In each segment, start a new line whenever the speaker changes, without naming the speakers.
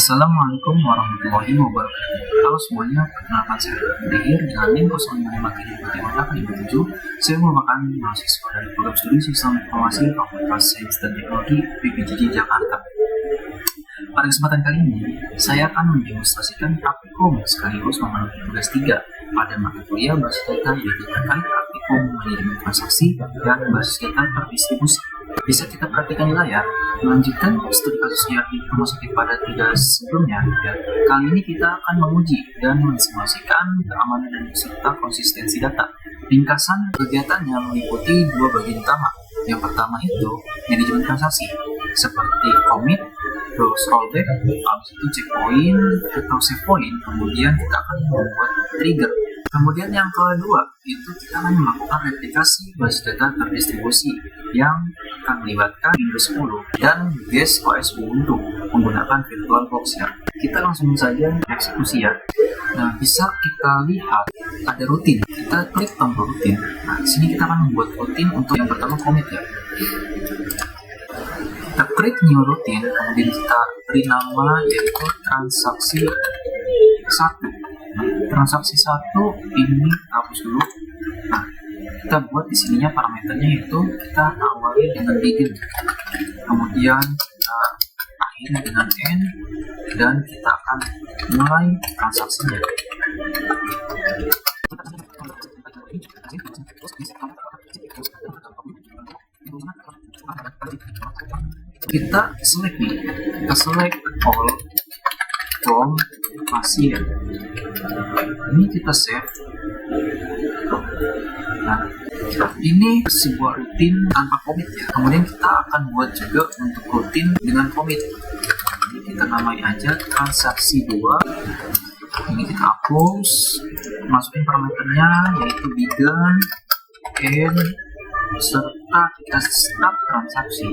Assalamualaikum warahmatullahi wabarakatuh. Halo semuanya, perkenalkan saya Dihir dengan NIM 05353857. Saya merupakan mahasiswa dari program studi Sistem Informasi Fakultas Sains dan Teknologi PPJJ Jakarta. Pada kesempatan kali ini, saya akan mendemonstrasikan praktikum sekaligus memenuhi tugas 3 pada mata kuliah basis data yaitu terkait praktikum manajemen transaksi dan basis data terdistribusi. Bisa kita perhatikan di layar, melanjutkan studi kasus ERP rumah sakit pada tugas sebelumnya. Dan kali ini kita akan menguji dan mensimulasikan keamanan dan serta konsistensi data. Ringkasan kegiatannya meliputi dua bagian utama. Yang pertama itu manajemen transaksi, seperti commit, terus rollback, habis itu checkpoint atau save point, kemudian kita akan membuat trigger. Kemudian yang kedua itu kita akan melakukan replikasi basis data terdistribusi yang akan melibatkan Windows 10 dan guest OS Ubuntu menggunakan VirtualBox ya. Kita langsung saja eksekusi ya. Nah, bisa kita lihat ada rutin. Kita klik tombol rutin. Nah, di sini kita akan membuat rutin untuk yang pertama commit ya. Kita klik new routine, kemudian kita beri nama yaitu transaksi 1. Transaksi 1 ini hapus dulu. Nah, kita buat di sininya parameternya itu kita awali dengan begin, kemudian kita akhiri dengan end, dan kita akan mulai transaksinya. Kita select nih, kita select all from pasien. Ini kita save. Nah, ini sebuah rutin tanpa commit ya. Kemudian kita akan buat juga untuk rutin dengan commit. Jadi kita namai aja transaksi 2. Ini kita hapus, masukin parameternya yaitu begin, end, serta kita start transaction.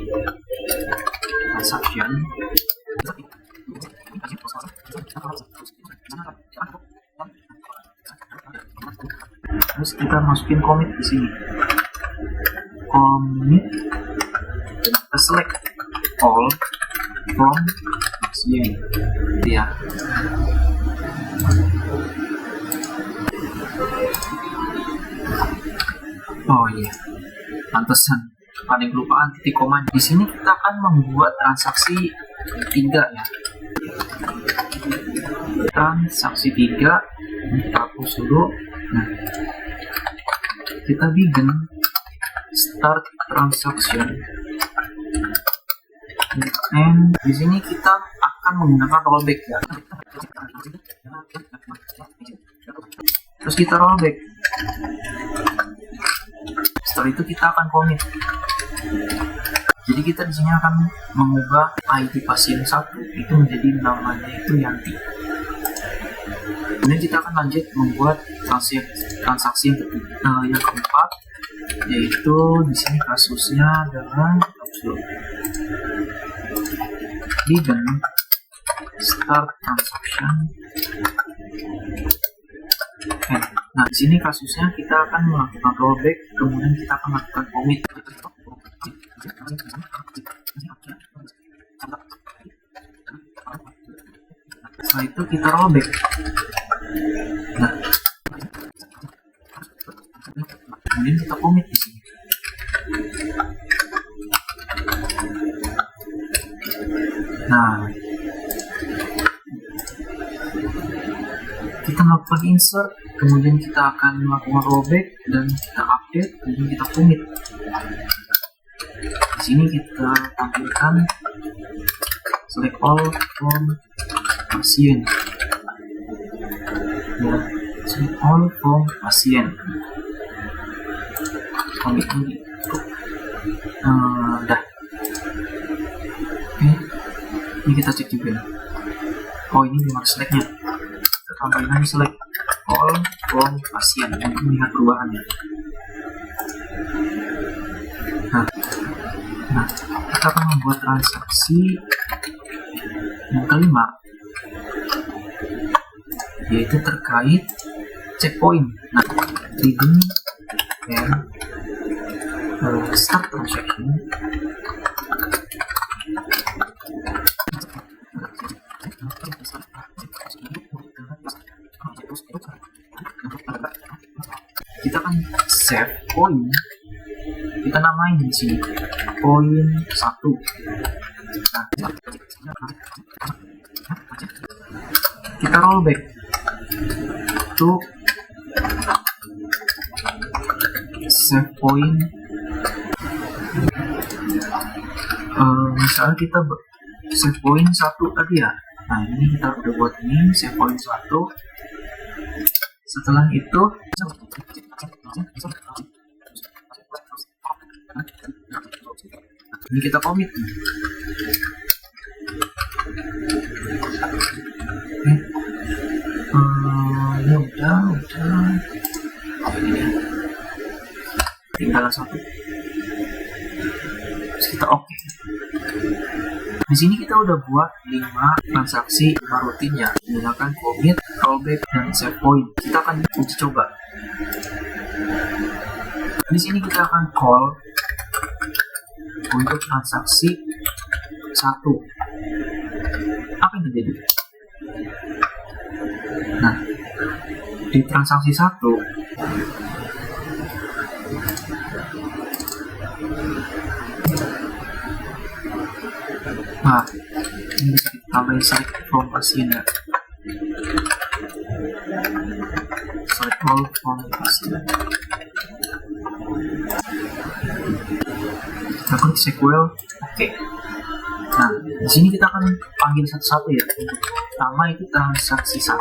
Terus kita masukin commit di sini. Commit, kita select all from pasien. Ya. Oh iya, pantesan paling kelupaan titik koma. Di sini kita akan membuat transaksi 3 ya. Transaksi 3 kita hapus dulu. Nah, kita begin start transaction, and di sini kita akan menggunakan rollback ya. Terus kita rollback. Setelah itu kita akan commit. Jadi kita di sini akan mengubah ID pasien 1 itu menjadi namanya itu Yanti. Kemudian kita akan lanjut membuat transaksi yang keempat, yaitu di sini kasusnya adalah begin start transaction. Nah, di sini kasusnya kita akan melakukan rollback, kemudian kita akan melakukan commit. Setelah itu kita rollback. Nah, kemudian kita commit di sini. Nah, kita melakukan insert, kemudian kita akan melakukan rollback dan kita update, kemudian kita commit. Di sini kita tampilkan select all from pasien. Ya, select all from pasien. Commit lagi. Dah. Oke. Ini kita cek juga. Oh, ini dimana selectnya? Kita tambahin lagi select all from pasien untuk melihat perubahannya. Nah, kita akan membuat transaksi yang kelima, yaitu terkait checkpoint. Nah, begin and start transaction. Kita akan save poin, kita namain di sini poin 1. Kita rollback to save point. Misalnya kita save point 1 tadi ya. Nah ini kita udah buat ini save point 1. Setelah itu ini kita commit. Ya udah tinggal satu. Terus kita oke. Di sini kita udah buat 5 transaksi rutinnya menggunakan commit, rollback, dan save point. Kita akan uji coba. Di sini kita akan call untuk transaksi 1. Apa yang terjadi? Nah, di transaksi 1 nah, ini bisa kita tambahin select from pasien ya. Select all from pasien. Kita klik SQL, oke. Nah, di sini kita akan panggil satu-satu ya. Pertama itu transaksi 1.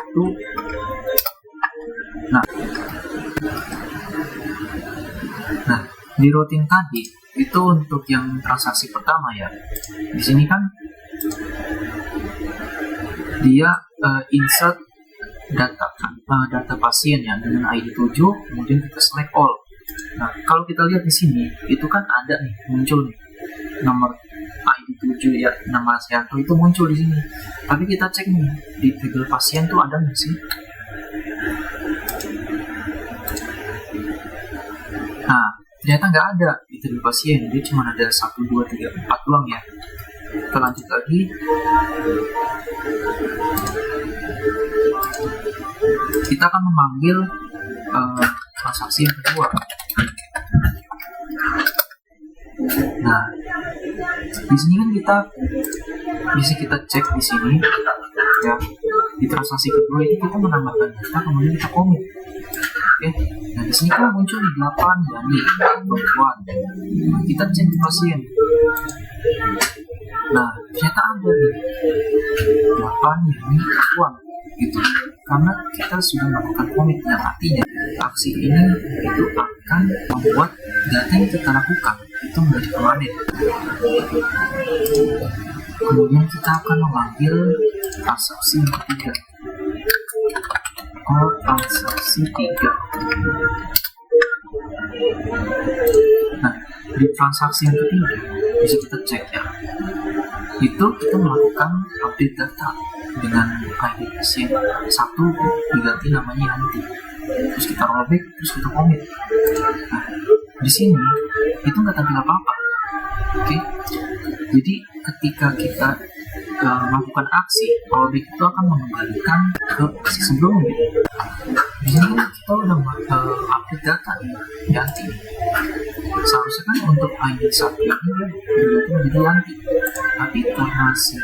Nah, di routing tadi itu untuk yang transaksi pertama ya. Di sini kan dia insert data pasien ya dengan ID 7, kemudian kita select all. Nah, kalau kita lihat di sini itu kan ada nih muncul nih nomor ID 7 ya, nama Asianto itu muncul di sini. Tapi kita cek nih di table pasien tuh ada nggak sih? Nah, ternyata nggak ada di table pasien, dia cuma ada 1, 2, 3, 4 doang ya. Kita lanjut lagi. Kita akan memanggil transaksi yang kedua. Nah, di sini kan kita bisa kita cek di sini ya, di transaksi kedua ini kita menambahkan data, kemudian kita commit. Oke, nah di sini kan muncul di 8 dan di perempuan. Nah, kita cek di pasien. Nah, ternyata ada nih 8 ini perempuan gitu. Karena kita sudah melakukan commit, yang artinya aksi ini itu akan membuat data yang kita lakukan itu menjadi permanen. Kemudian kita akan memanggil transaksi yang ketiga. Transaksi 3. Nah, di transaksi yang ketiga bisa kita cek ya. Itu kita melakukan update data dengan ID pasien 1 diganti namanya nanti. Terus kita rollback, terus kita commit. Nah, di sini itu nggak tampil apa-apa. Oke. Jadi ketika kita melakukan aksi, rollback itu akan mengembalikan ke aksi sebelumnya. Di sini kan kita udah update data ganti. Seharusnya kan untuk ID 1 ini diganti menjadi ganti. Tapi karena si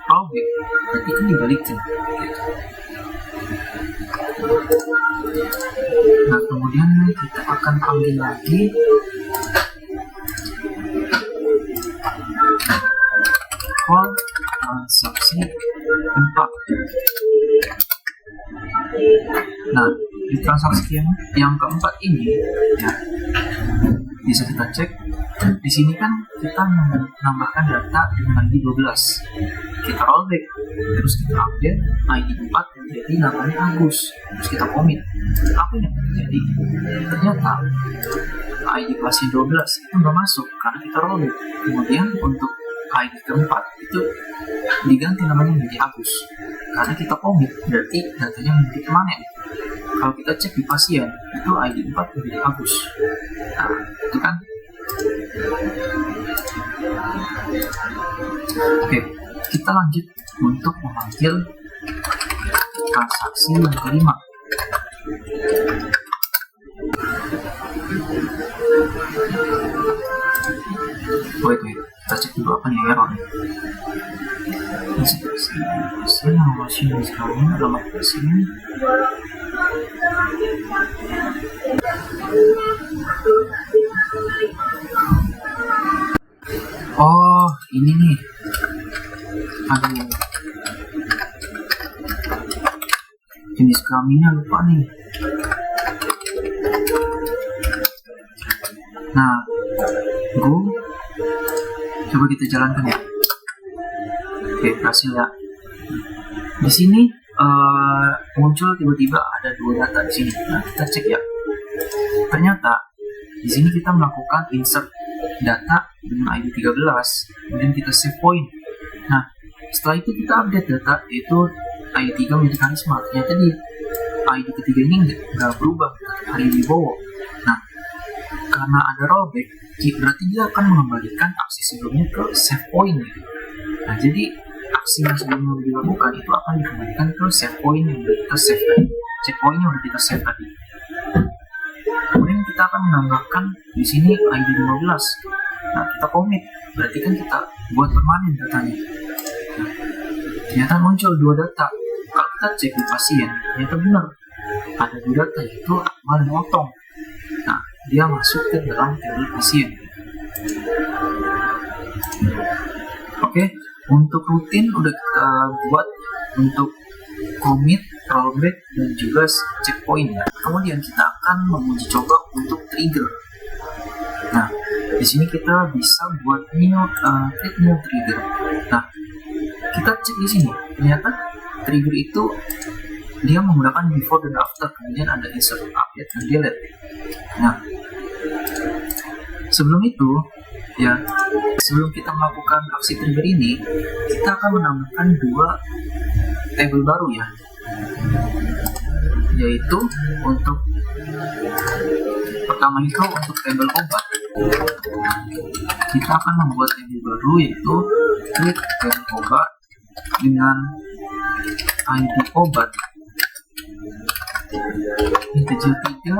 rollback, berarti kan dibalikin. Nah, kemudian kita akan panggil lagi call transaksi 4. Nah, di transaksi yang keempat ini ya, bisa kita cek di sini kan kita menambahkan data dengan ID 12. Kita rollback, terus kita update ID 4 jadi namanya Agus, terus kita commit. Apa yang terjadi? Ternyata ID pasien 12 itu nggak masuk karena kita rollback. Kemudian untuk ID keempat itu diganti namanya menjadi Agus karena kita commit, berarti datanya menjadi permanen. Kalau kita cek di pasien itu ID 4 menjadi Agus. Nah, itu kan. Oke. kita lanjut untuk memanggil transaksi yang kelima. Wait, kita cek dulu apa nih error. Nama pasien sekarang alamat pasien. Oh, ini nih. Aduh. Jenis kelaminnya lupa nih. Nah, coba kita jalankan ya. Oke, berhasil ya. Di sini muncul tiba-tiba ada 2 data di sini. Nah, kita cek ya. Ternyata di sini kita melakukan insert data dengan ID 13, kemudian kita save point. Nah, setelah itu kita update data, yaitu ID 3 menjadi karisma. Ternyata di ID ketiga ini nggak berubah, hari Wibowo. Nah, karena ada rollback, berarti dia akan mengembalikan aksi sebelumnya ke save point. Nah, jadi aksi yang sebelumnya dilakukan itu akan dikembalikan ke save point yang sudah kita save tadi. Save point yang sudah kita save tadi. Kemudian kita akan menambahkan di sini ID 15. Nah, kita commit, berarti kan kita buat permanen datanya. Nah, ternyata muncul 2 data. Kalau kita cek di pasien, ternyata benar ada 2 data, yaitu Akmal dan Otong. Nah, dia masuk ke dalam tabel pasien. Oke, untuk rutin udah kita buat untuk commit, rollback, dan juga checkpoint. Kemudian kita akan menguji coba untuk trigger. Nah, di sini kita bisa buat create new trigger. Nah, kita cek di sini, ternyata trigger itu dia menggunakan before dan after, kemudian ada insert, update, dan delete. Nah, sebelum itu ya, sebelum kita melakukan aksi trigger ini, kita akan menambahkan 2 table baru ya, yaitu untuk pertama itu untuk table obat. Kita akan membuat table baru, yaitu create table obat dengan ID obat integer 3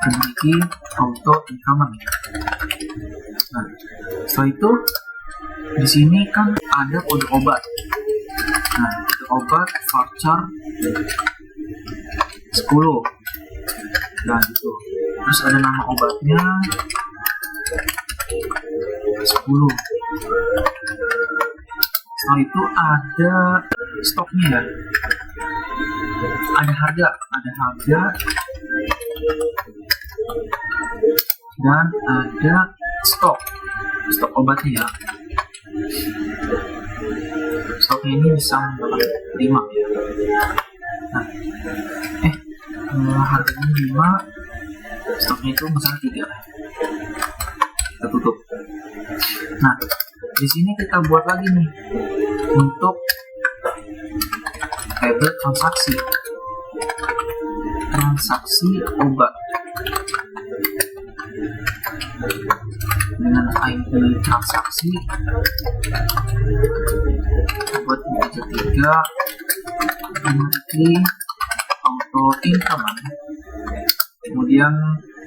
memiliki auto increment. Nah, setelah itu di sini kan ada kode obat. Nah, kode obat varchar 10. Nah, itu. Terus ada nama obatnya 10. Setelah itu ada stoknya ya. Ada harga dan ada stok obatnya ya. Stoknya ini bisa mendapat 5 ya. Nah, harganya 5, stoknya itu misalnya 3. Kita tutup. Nah, di sini kita buat lagi nih untuk table transaksi obat dengan ID transaksi obat integer 3 memiliki auto increment. Kemudian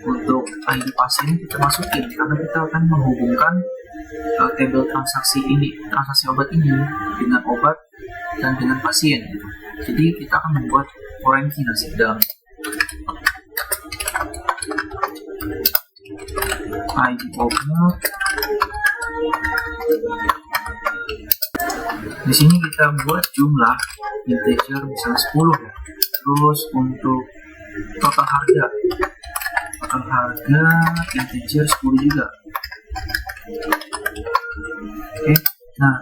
untuk ID pasien kita masukin karena kita akan menghubungkan table transaksi obat ini dengan obat dan dengan pasien. Jadi kita akan membuat foreign key di dalam ID obat. Di sini kita buat jumlah integer misalnya 10 ya. Terus untuk total harga integer 10 juga. Oke. Nah,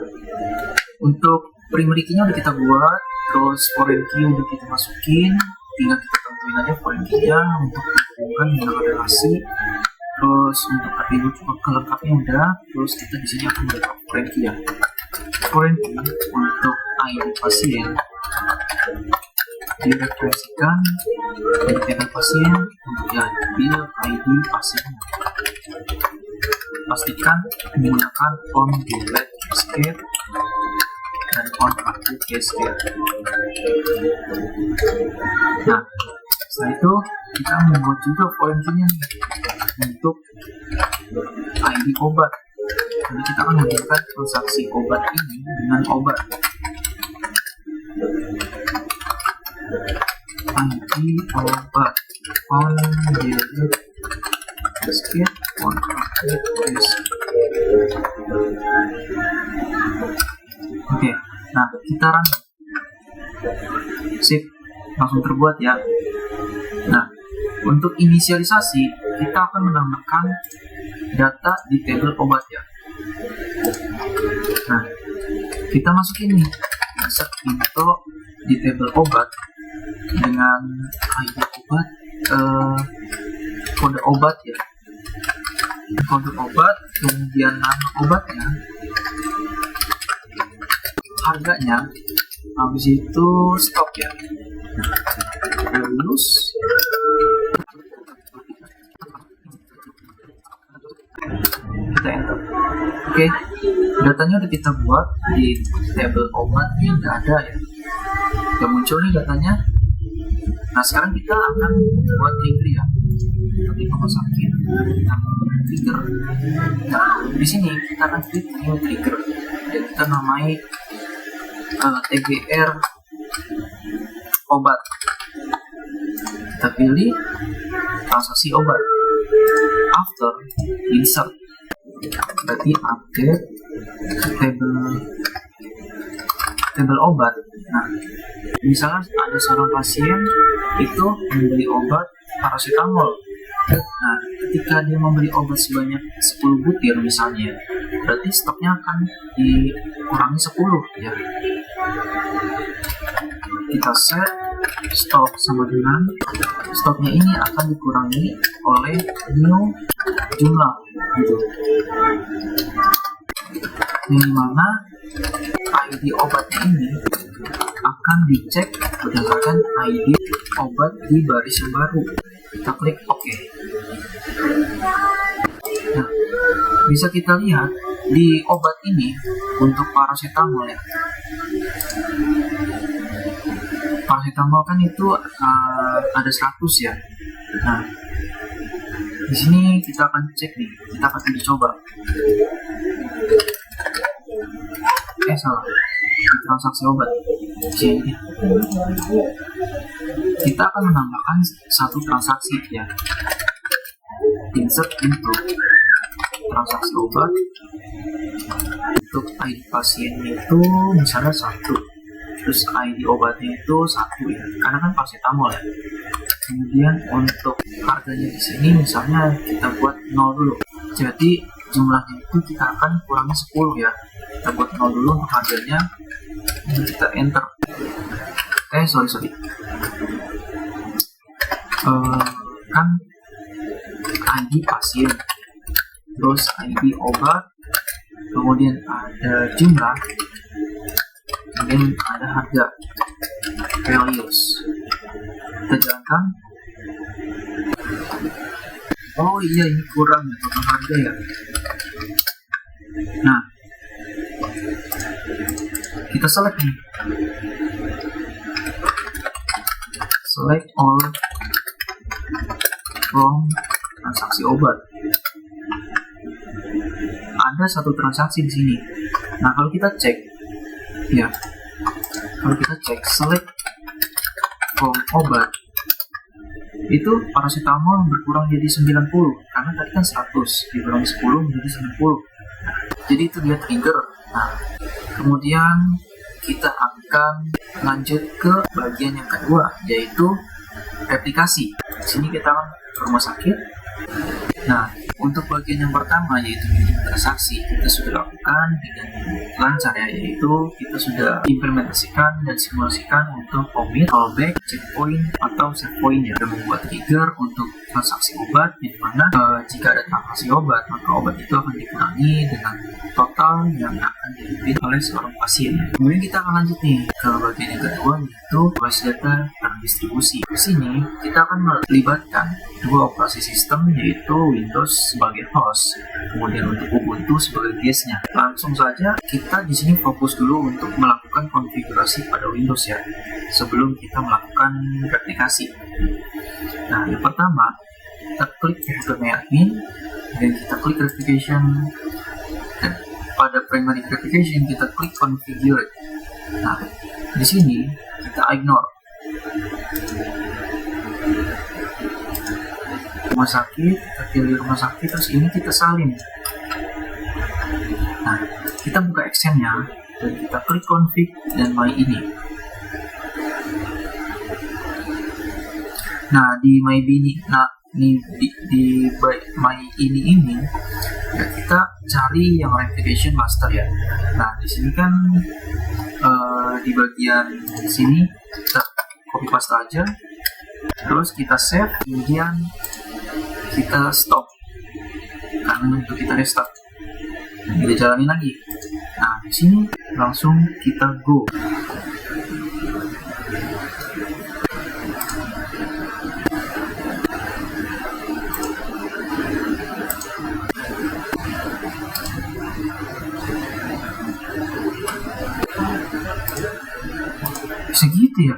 untuk primary key-nya udah kita buat, terus foreign key udah kita masukin, tinggal kita tentuin aja foreign key-nya untuk dihubungkan dengan relasi. Terus untuk atribut kelengkapnya udah, terus kita di sini akan membuat foreign key ya. Foreign key untuk ID pasien direferensikan dari table pasien untuk diambil ID pasien. pastikan menggunakan on delete escape dan on update escape. Nah, setelah itu kita membuat juga pointernya untuk ID obat. Jadi kita akan menghubungkan transaksi obat ini dengan obat. ID obat on delete escape on update escape. Oke, nah kita run. Sip, langsung terbuat ya. Nah, untuk inisialisasi kita akan menambahkan data di tabel obat ya. Nah, kita masukin nih insert info di tabel obat dengan ID obat, kode obat ya, kode obat, kemudian nama obatnya, harganya, habis itu stok ya. Lulus, kita enter. Oke, datanya udah kita buat di tabel obat ini udah ada ya, udah muncul nih datanya. Nah, sekarang kita akan buat trigger ya, di rumah sakit, kita trigger. Nah, di sini kita akan klik new trigger dan kita namai TGR obat. Kita pilih transaksi obat. After insert, berarti update tabel obat. Nah, misalnya ada seorang pasien itu membeli obat paracetamol. Nah, ketika dia membeli obat sebanyak 10 butir misalnya, berarti stoknya akan dikurangi 10 ya. Kita set stok sama dengan stoknya ini akan dikurangi oleh new jumlah gitu. Yang dimana ID obatnya ini akan dicek berdasarkan ID obat di baris yang baru. Kita klik OK. Nah, bisa kita lihat di obat ini untuk paracetamol ya. Paracetamol kan itu ada 100 ya. Nah, di sini kita akan cek nih, kita akan coba. Salah, transaksi obat. Jadi kita akan menambahkan satu transaksi ya. Insert into transaksi obat. Untuk ID pasien itu misalnya 1, terus ID obatnya itu 1 ya, karena kan paracetamol ya. Kemudian untuk harganya di sini misalnya kita buat 0 dulu. Jadi jumlahnya itu kita akan kurangi 10 ya. Kita buat 0 dulu untuk harganya. Ini kita enter. Sorry. Kan ID pasien, terus ID obat, kemudian ada jumlah, kemudian ada harga, values. Kita jalankan. Oh iya, ini kurang total harga ya. Nah, kita select nih, select all from transaksi obat. Ada satu transaksi di sini. Nah, kalau kita cek ya, select from obat, itu paracetamol berkurang jadi 90 karena tadi kan 100 dikurangi 10 menjadi 90. Nah, jadi itu dia trigger. Nah, kemudian kita akan lanjut ke bagian yang kedua, yaitu replikasi. Di sini kita akan ke rumah sakit. Nah, untuk bagian yang pertama yaitu transaksi kita sudah lakukan dengan lancar ya, yaitu kita sudah implementasikan dan simulasikan untuk commit, callback, checkpoint atau set point ya, dan membuat trigger untuk transaksi obat, di mana jika ada transaksi obat maka obat itu akan dikurangi dengan total yang akan dibeli oleh seorang pasien. Kemudian kita akan lanjut nih ke bagian yang kedua, yaitu base data distribusi. Di sini kita akan melibatkan dua operasi sistem, yaitu Windows sebagai host, kemudian untuk Ubuntu sebagai guestnya. Langsung saja kita di sini fokus dulu untuk melakukan konfigurasi pada Windows ya, sebelum kita melakukan replikasi. Nah, yang pertama kita klik Primary Admin, dan kita klik Replication. Dan pada Primary Replication kita klik Configure. Nah, di sini kita ignore rumah sakit, kita pilih rumah sakit, terus ini kita salin. Nah, kita buka Excel-nya dan kita klik config dan my ini. Nah, di my ini, di my ini ya kita cari yang replication master ya. Nah, di sini kan di bagian sini kita copy paste aja, terus kita save, kemudian kita stop karena untuk kita restart. Nah, kita jalani lagi. Nah, di sini langsung kita go. Segitu ya.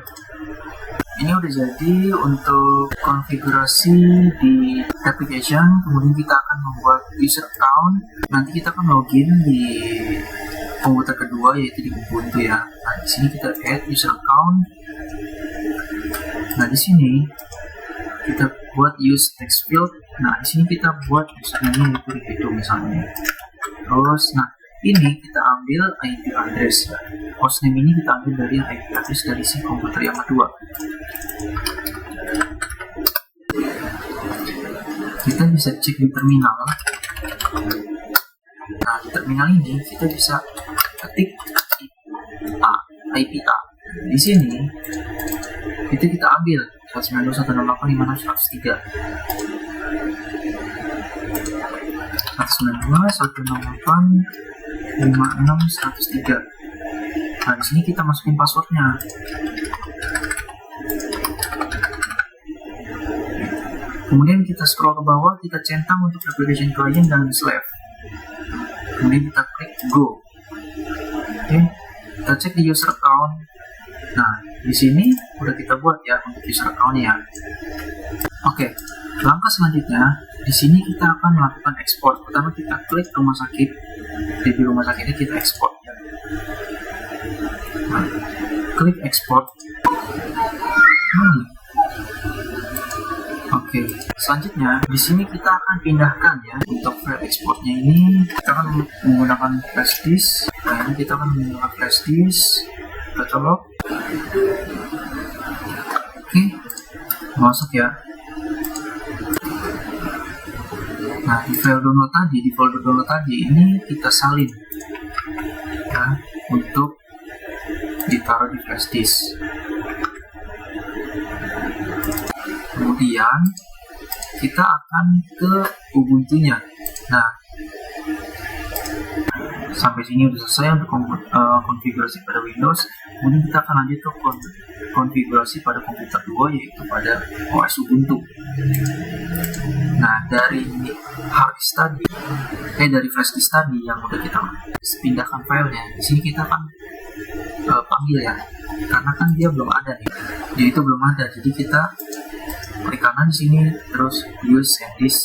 Ini udah jadi untuk konfigurasi di application. Kemudian kita akan membuat user account. Nanti kita akan login di komputer kedua, yaitu di Ubuntu ya. Nah, di sini kita add user account. Nah, di sini kita buat use text field. Nah, di sini kita buat username itu misalnya. Terus, nah ini kita ambil IP address. Hostname ini kita ambil dari IP address dari si komputer yang kedua. Kita bisa cek di terminal. Nah, di terminal ini kita bisa ketik IP A. Di sini kita ambil 192.168.503. 192.168.503. Nah, di sini kita masukin passwordnya. Kemudian kita scroll ke bawah, kita centang untuk application client dan slave. Kemudian kita klik go. Oke, kita cek di user account. Nah, di sini udah kita buat ya untuk user account-nya. Oke, langkah selanjutnya di sini kita akan melakukan ekspor. Pertama kita klik rumah sakit. Di rumah sakitnya kita ekspor. Nah, klik ekspor. Oke, selanjutnya di sini kita akan pindahkan ya untuk file ekspornya ini. Kita akan menggunakan flash disk. Nah, ini kita akan menggunakan flash disk. Kita colok. Oke, masuk ya. Nah, di folder download tadi ini kita salin ya untuk ditaruh di flash disk. Kemudian kita akan ke Ubuntu-nya. Nah, sampai sini sudah selesai untuk konfigurasi pada Windows. Kemudian kita akan lanjut ke konfigurasi pada komputer 2, yaitu pada OS Ubuntu. Nah, dari hard disk tadi, dari flash disk tadi yang udah kita pindahkan filenya, di sini kita akan panggil ya, karena kan dia belum ada nih, dia itu belum ada, jadi kita klik kanan di sini, terus use SanDisk,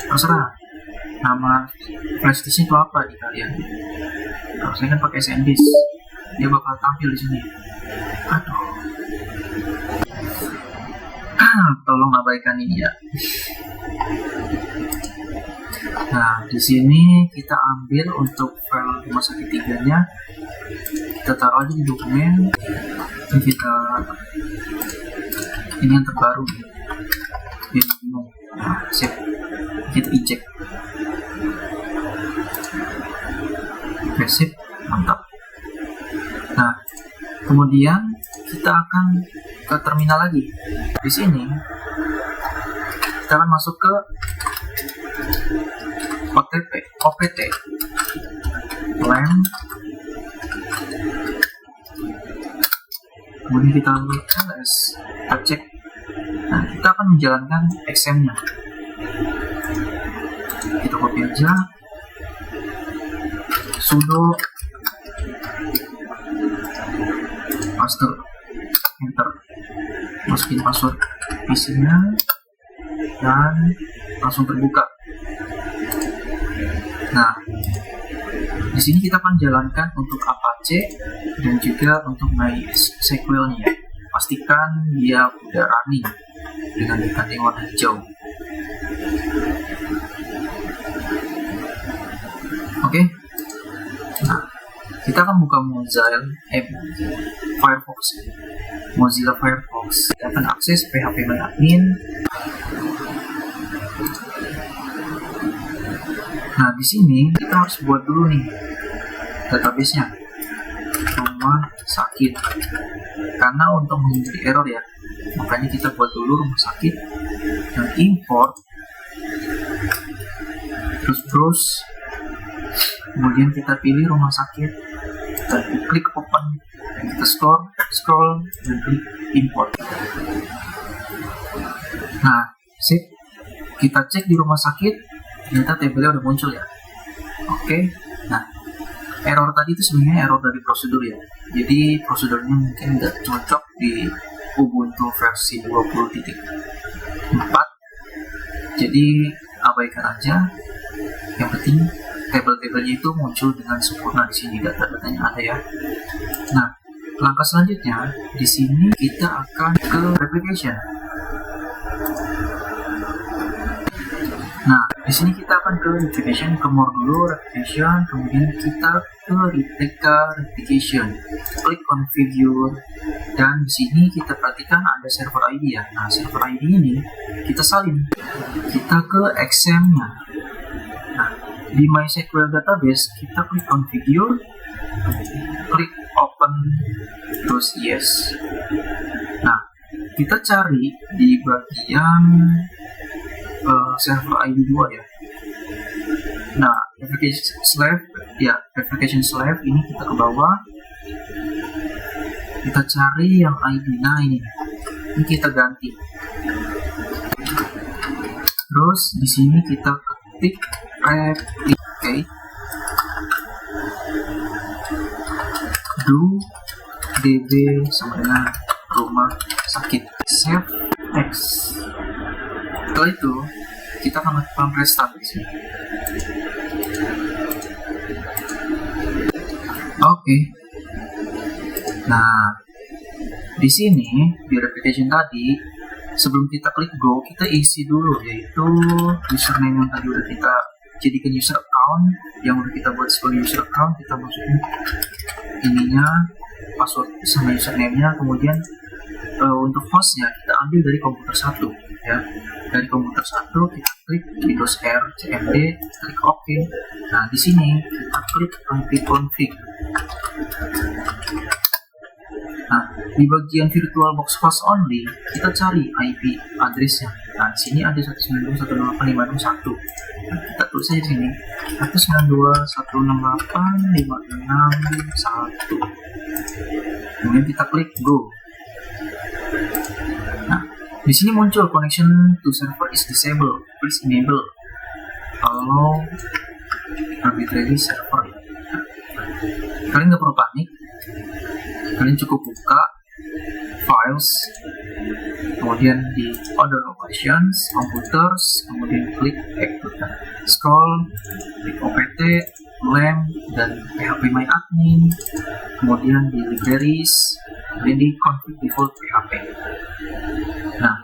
terserah nama flash disk itu apa di kalian. Kalau saya kan pakai SanDisk, dia bakal tampil di sini. Aduh, tolong abaikan ini ya. Nah, di sini kita ambil untuk file rumah sakit 3-nya, kita taruh aja di dokumen. Ini yang terbaru nih. Biar bingung. Nah, sip. Kita eject. Oke, sip. Mantap. Nah, kemudian kita akan ke terminal lagi. Di sini kita akan masuk ke OPT plan kemudian kita ls, kita cek. Nah, kita akan menjalankan XM-nya. Kita copy aja, sudo paste, enter, masukin password PC-nya, dan langsung terbuka. Nah, di sini kita akan jalankan untuk Apache dan juga untuk MySQL-nya. Pastikan dia udah running dengan ditandai warna hijau. Oke. Nah, kita akan buka Mozilla Firefox. Kita akan akses phpMyAdmin. Nah, di sini kita harus buat dulu nih database-nya, rumah sakit, karena untuk menghindari error ya, makanya kita buat dulu rumah sakit dan import, terus browse, kemudian kita pilih rumah sakit dan klik open, dan kita scroll dan klik import. Nah, sip, kita cek di rumah sakit, ternyata tabelnya udah muncul ya. Oke. Nah, error tadi itu sebenarnya error dari prosedur ya. Jadi prosedurnya mungkin nggak cocok di Ubuntu versi 20.4. Jadi abaikan aja. Yang penting tabel-tabelnya itu muncul dengan sempurna di sini, data-datanya ada ya. Nah, langkah selanjutnya di sini kita akan ke replication. Nah, di sini kita akan ke replication, ke more dulu, replication, kemudian kita ke replication, klik configure, dan di sini kita perhatikan ada server ID ya. Nah, server ID ini kita salin, kita ke XM-nya. Nah, di MySQL database kita klik configure, klik open, terus yes. Nah, kita cari di bagian server ID 2 ya. Nah, replication slave ini kita ke bawah, kita cari yang ID-nya ini kita ganti. Terus di sini kita ketik replicate do db sama dengan rumah sakit, save text. Setelah itu kita akan melakukan restart di sini. Oke. Nah, di sini di replication tadi, sebelum kita klik go, kita isi dulu, yaitu username yang tadi udah kita jadikan user account, yang udah kita buat sebagai user account, kita masukin ininya, password sama username-nya, kemudian untuk hostnya kita ambil dari komputer 1 ya. Dari komputer 1 kita klik Windows R CMD, klik OK. Nah, di sini kita klik ipconfig. Nah, di bagian VirtualBox host only kita cari IP address-nya. Nah, di sini ada 192.168.561. Nah, kita tulis aja di sini 192.168.561. Kemudian kita klik go. Nah, di sini muncul connection to server is disabled. Please enable allow arbitrary server. Kalian nggak perlu panik. Kalian cukup buka files, kemudian di other locations, computers, kemudian klik scroll, klik opt, lamp, dan phpMyAdmin, kemudian di libraries, kemudian di config default php. Nah,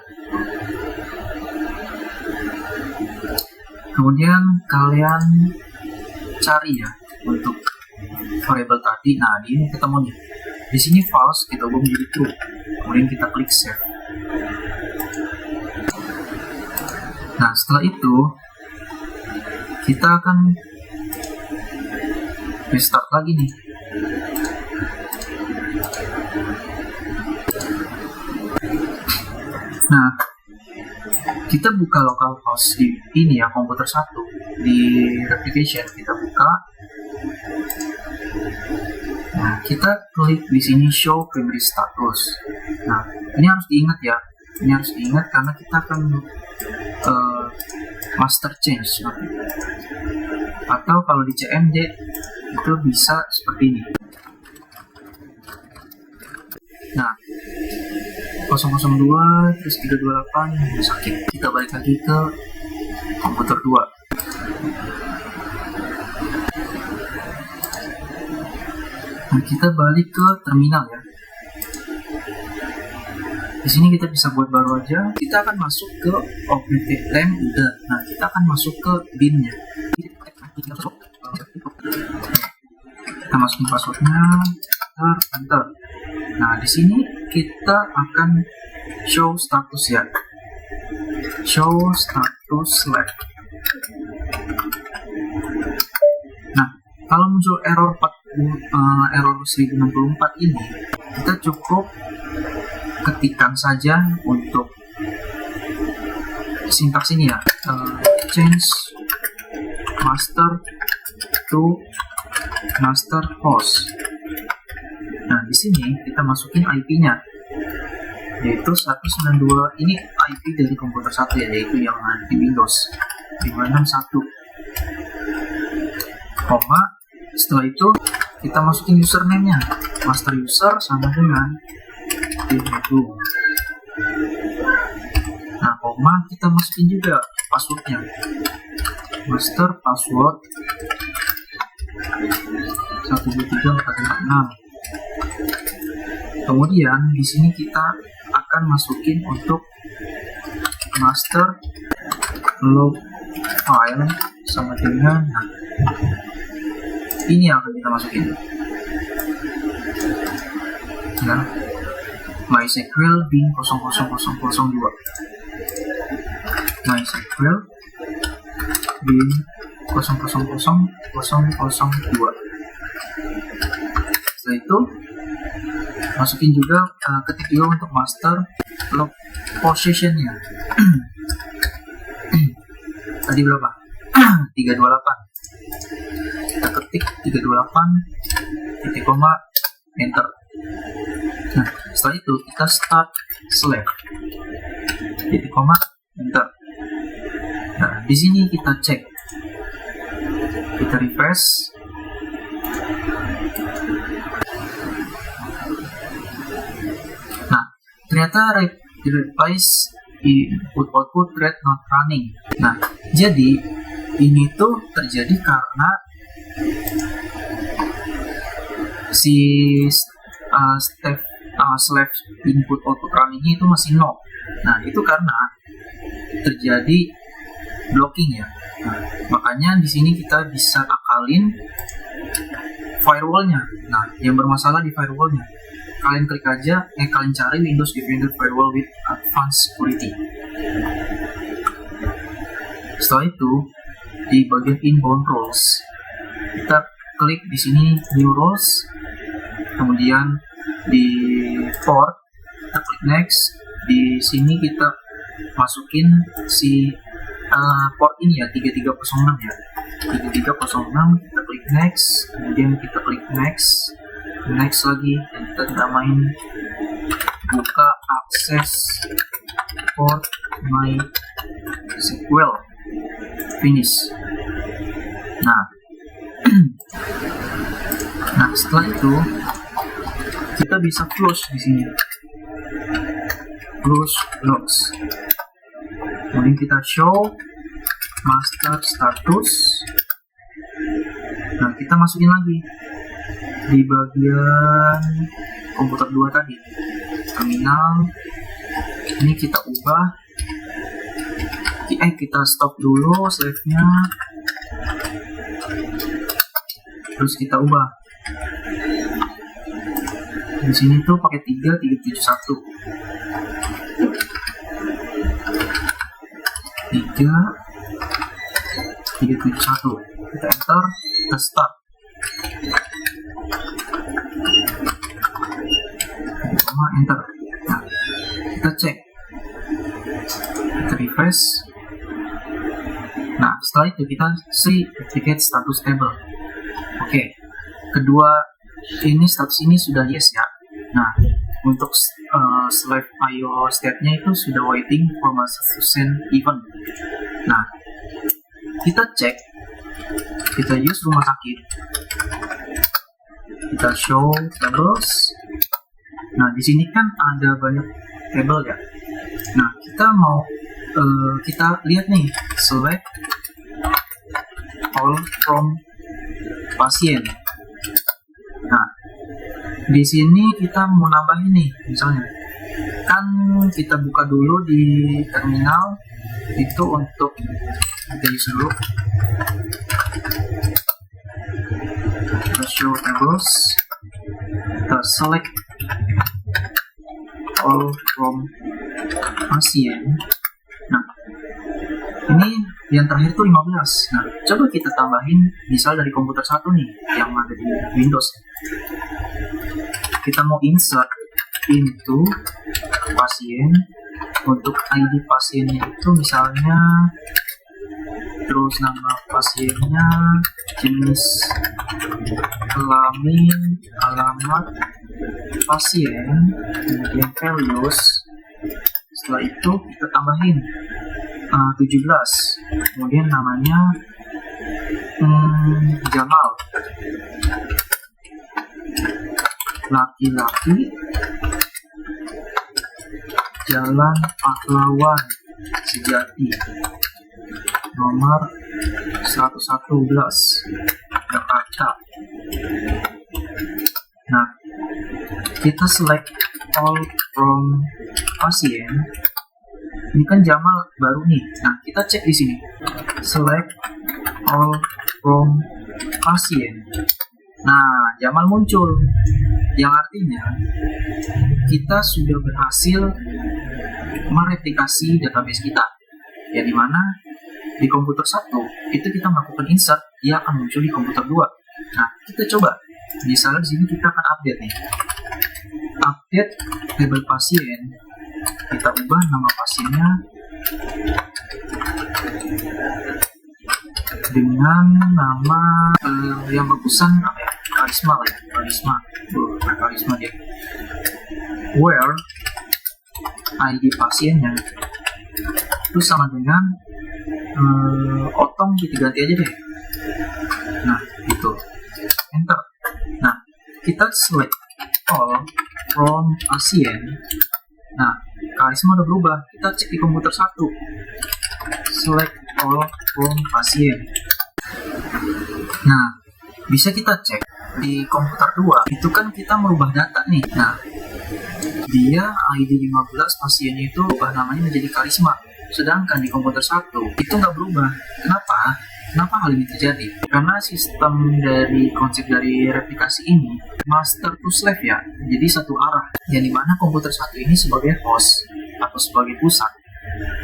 kemudian kalian cari ya untuk variable tadi. Nah, di ini ketemu nih. Di sini false, kita ubah menjadi true. Kemudian kita klik save. Nah, setelah itu kita akan restart lagi nih. Nah, kita buka localhost di ini ya, komputer 1 di replication kita buka. Nah, kita klik di sini show primary status. Nah, ini harus diingat ya. Ini harus diingat karena kita akan master change. Atau kalau di CMD itu bisa seperti ini. Nah, 002 terus 328 sakit. Kita balik lagi ke komputer 2. Nah, kita balik ke terminal ya. Di sini kita bisa buat baru aja. Kita akan masuk ke objective temp udah. Nah, kita akan masuk ke bin-nya. Kita masukin passwordnya, enter. Nah, di sini kita akan show status ya. Show status lab. Nah, kalau muncul error 1064 ini, kita cukup ketikkan saja untuk sintaks ini ya, change master to master host. Nah, di sini kita masukin IP-nya, yaitu 192. Ini IP dari komputer 1 ya, yaitu yang di Windows 561. Koma. Setelah itu kita masukin username-nya, master user sama dengan itu. Nah, koma, kita masukin juga passwordnya, master password 123456. Kemudian di sini kita akan masukin untuk master log file sama dengan ini yang akan kita masukin ya, MySQL bin 00002, MySQL bin 00002. Setelah itu masukin juga ketik juga untuk master log position-nya. Tadi berapa? 328. Kita ketik 328 titik koma enter. Nah, setelah itu kita start select titik koma enter. Nah, di sini kita cek, kita refresh. Nah, ternyata replace input output thread not running. Nah, jadi ini tuh terjadi karena si step slash input output running itu masih no. Nah, itu karena terjadi blocking ya. Nah, makanya di sini kita bisa akalin firewallnya. Nah, yang bermasalah di firewallnya, kalian klik aja, kalian cari Windows Defender Firewall with Advanced Security. Setelah itu di bagian inbound roles kita klik di sini new roles, kemudian di port kita klik next. Di sini kita masukin si port ini ya, 3306 ya, 3306. Kita klik next, kemudian kita klik next lagi, dan kita namain buka akses port MySQL, finish. Nah, nah setelah itu kita bisa close di sini, close logs. Kemudian kita show master status. Nah, kita masukin lagi di bagian komputer 2 tadi, terminal. Ini kita ubah, kita stop dulu save-nya, terus kita ubah. Di sini tuh pakai 371. 371. Kita enter, kita start. Enter. Nah, kita cek, kita refresh. Nah, setelah itu kita see duplicate status table. Oke, kedua ini status ini sudah yes ya. Nah, untuk slave IO state-nya itu sudah waiting for master to send event. Nah, kita cek, kita use rumah sakit, kita show tables. Nah, di sini kan ada banyak table ya. Nah, kita mau kita lihat nih, select all from pasien. Nah, di sini kita mau nambahin nih, misalnya kan kita buka dulu di terminal itu untuk kita use dulu. Kita show tables, kita select all from pasien. Nah, ini yang terakhir tuh 15. Nah, coba kita tambahin misal dari komputer 1 nih yang ada di Windows. Kita mau insert into pasien. Untuk ID pasiennya itu misalnya, terus nama pasiennya, jenis kelamin, alamat pasien, kemudian values. Setelah itu kita tambahin 17, kemudian namanya Jamal, laki-laki, Jalan Pahlawan Sejati, nomor 111, Jakarta. Nah, kita select all from pasien. Ini kan Jamal baru nih. Nah, kita cek di sini. Select all from pasien. Nah, Jamal muncul. Yang artinya kita sudah berhasil mereplikasi database kita. Ya, di mana di komputer 1 itu kita melakukan insert, dia akan muncul di komputer 2. Nah, kita coba. Misalnya di sini kita akan update nih. Update label pasien. Kita ubah nama pasiennya dengan nama yang bagusan apa ya? Karisma lah ya. Karisma dia. Where ID pasiennya itu sama dengan Otong, kita ganti aja deh. Nah, gitu. Enter. Nah, kita select all from pasien. Nah, karisma udah berubah. Kita cek di komputer 1. Select all from pasien. Nah, bisa kita cek di komputer 2. Itu kan kita merubah data nih. Nah, dia ID 15 pasiennya itu ubah namanya menjadi karisma. Sedangkan di komputer 1 itu nggak berubah. Kenapa hal ini terjadi? Karena sistem dari konsep dari replikasi ini master to slave ya, jadi satu arah. Yang dimana komputer 1 ini sebagai host atau sebagai pusat.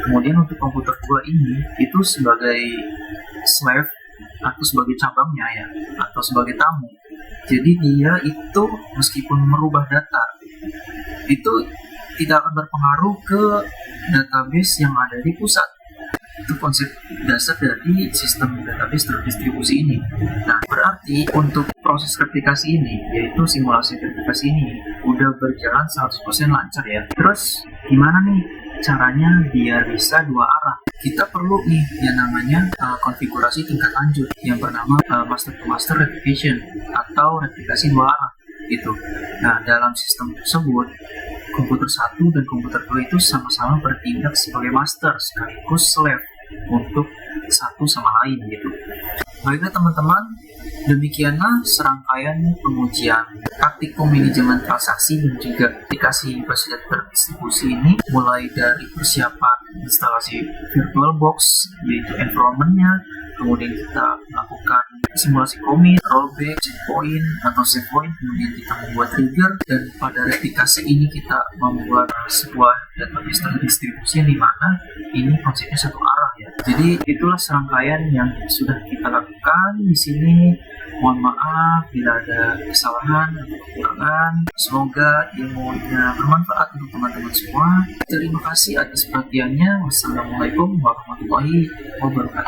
Kemudian untuk komputer 2 ini itu sebagai slave atau sebagai cabangnya ya, atau sebagai tamu. Jadi dia itu meskipun merubah data itu tidak akan berpengaruh ke database yang ada di pusat. Itu konsep dasar dari sistem database terdistribusi ini. Nah, berarti untuk proses replikasi ini, yaitu simulasi replikasi ini, udah berjalan 100% lancar ya. Terus, gimana nih caranya biar bisa dua arah? Kita perlu nih yang namanya konfigurasi tingkat lanjut yang bernama master to master replication atau replikasi dua arah gitu. Nah, dalam sistem tersebut komputer 1 dan komputer 2 itu sama-sama bertindak sebagai master sekaligus slave untuk satu sama lain gitu. Baiklah teman-teman, demikianlah serangkaian pengujian praktikum manajemen transaksi dan juga aplikasi berbasis terdistribusi ini, mulai dari persiapan instalasi VirtualBox yaitu environment-nya, kemudian kita melakukan simulasi commit, rollback, checkpoint atau save point, kemudian kita membuat trigger, dan pada replikasi ini kita membuat sebuah database terdistribusi di mana ini konsepnya satu arah ya. Jadi itulah serangkaian yang sudah kita lakukan di sini. Mohon maaf bila ada kesalahan atau kekurangan. Semoga ilmunya bermanfaat untuk teman-teman semua. Terima kasih atas perhatiannya. Wassalamualaikum warahmatullahi wabarakatuh.